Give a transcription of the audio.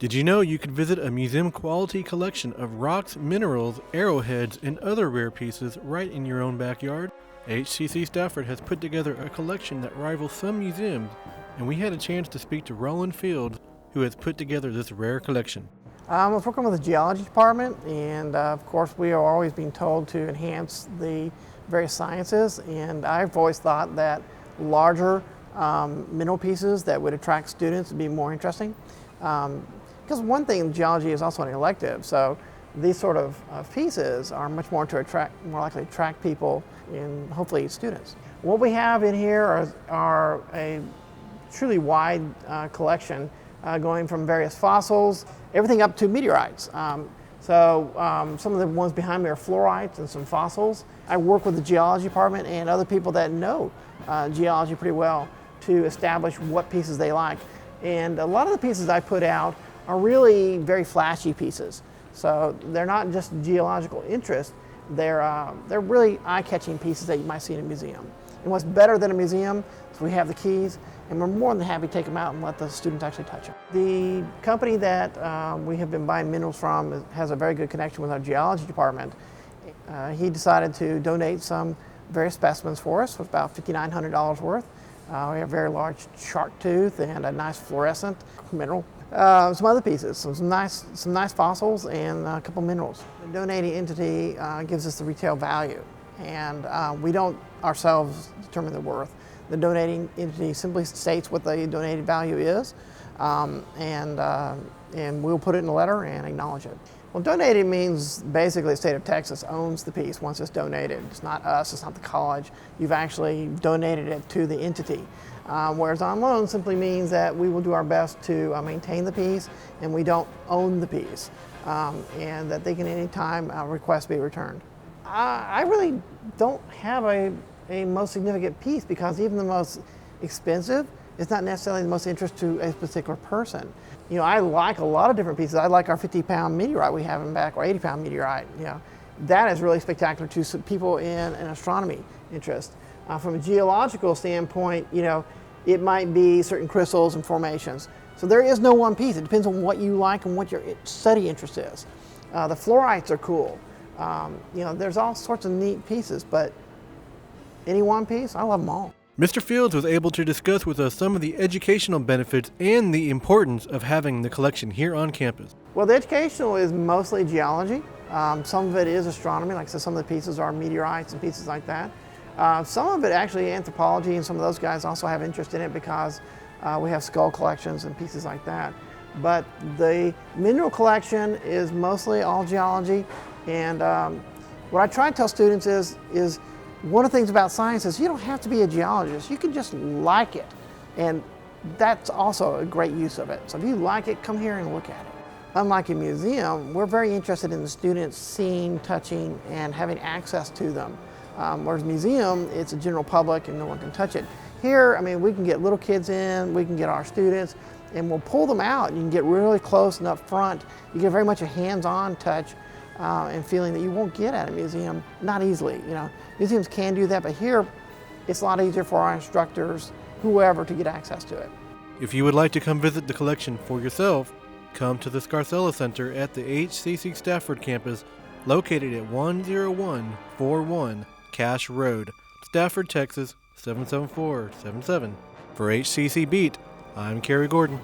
Did you know you could visit a museum-quality collection of rocks, minerals, arrowheads, and other rare pieces right in your own backyard? HCC Stafford has put together a collection that rivals some museums, and we had a chance to speak to Roland Fields, who has put together this rare collection. I was working with the geology department, and of course we are always being told to enhance the various sciences, and I've always thought that larger mineral pieces that would attract students would be more interesting. Because one thing, geology is also an elective, so these sort of pieces are much more likely to attract people and hopefully students. What we have in here are a truly wide collection going from various fossils, everything up to meteorites. Some of the ones behind me are fluorites and some fossils. I work with the geology department and other people that know geology pretty well to establish what pieces they like. And a lot of the pieces I put out are really very flashy pieces. So they're not just geological interest, they're really eye-catching pieces that you might see in a museum. And what's better than a museum is we have the keys, and we're more than happy to take them out and let the students actually touch them. The company that we have been buying minerals from has a very good connection with our geology department. He decided to donate some various specimens for us, with about $5,900 worth. We have a very large shark tooth and a nice fluorescent mineral. Some other pieces, some nice fossils, and a couple minerals. The donating entity gives us the retail value, and we don't ourselves determine the worth. The donating entity simply states what the donated value is, and we'll put it in a letter and acknowledge it. Well, donated means basically the state of Texas owns the piece once it's donated. It's not us, it's not the college. You've actually donated it to the entity. Whereas on loan simply means that we will do our best to maintain the piece, and we don't own the piece, and that they can anytime request be returned. I really don't have a most significant piece, because even the most expensive is not necessarily the most interest to a particular person. You know, I like a lot of different pieces. I like our 50-pound meteorite we have in back, or 80-pound meteorite. You know, that is really spectacular to some people in an astronomy interest. From a geological standpoint, you know, it might be certain crystals and formations. So there is no one piece. It depends on what you like and what your study interest is. The fluorites are cool. You know, there's all sorts of neat pieces, but any one piece, I love them all. Mr. Fields was able to discuss with us some of the educational benefits and the importance of having the collection here on campus. Well, the educational is mostly geology. Some of it is astronomy, like I said, some of the pieces are meteorites and pieces like that. Some of it actually anthropology, and some of those guys also have interest in it because we have skull collections and pieces like that. But the mineral collection is mostly all geology, and what I try to tell students is one of the things about science is you don't have to be a geologist. You can just like it, and that's also a great use of it. So if you like it, come here and look at it. Unlike a museum, we're very interested in the students seeing, touching, and having access to them. Whereas a museum, it's a general public and no one can touch it. Here, I mean, we can get little kids in, we can get our students, and we'll pull them out. You can get really close and up front. You get very much a hands-on touch and feeling that you won't get at a museum, not easily. You know, museums can do that, but here, it's a lot easier for our instructors, whoever, to get access to it. If you would like to come visit the collection for yourself, come to the Scarcella Center at the HCC Stafford campus, located at 10141 Cache Road, Stafford, Texas 77477. For HCC Beat, I'm Cary Gordon.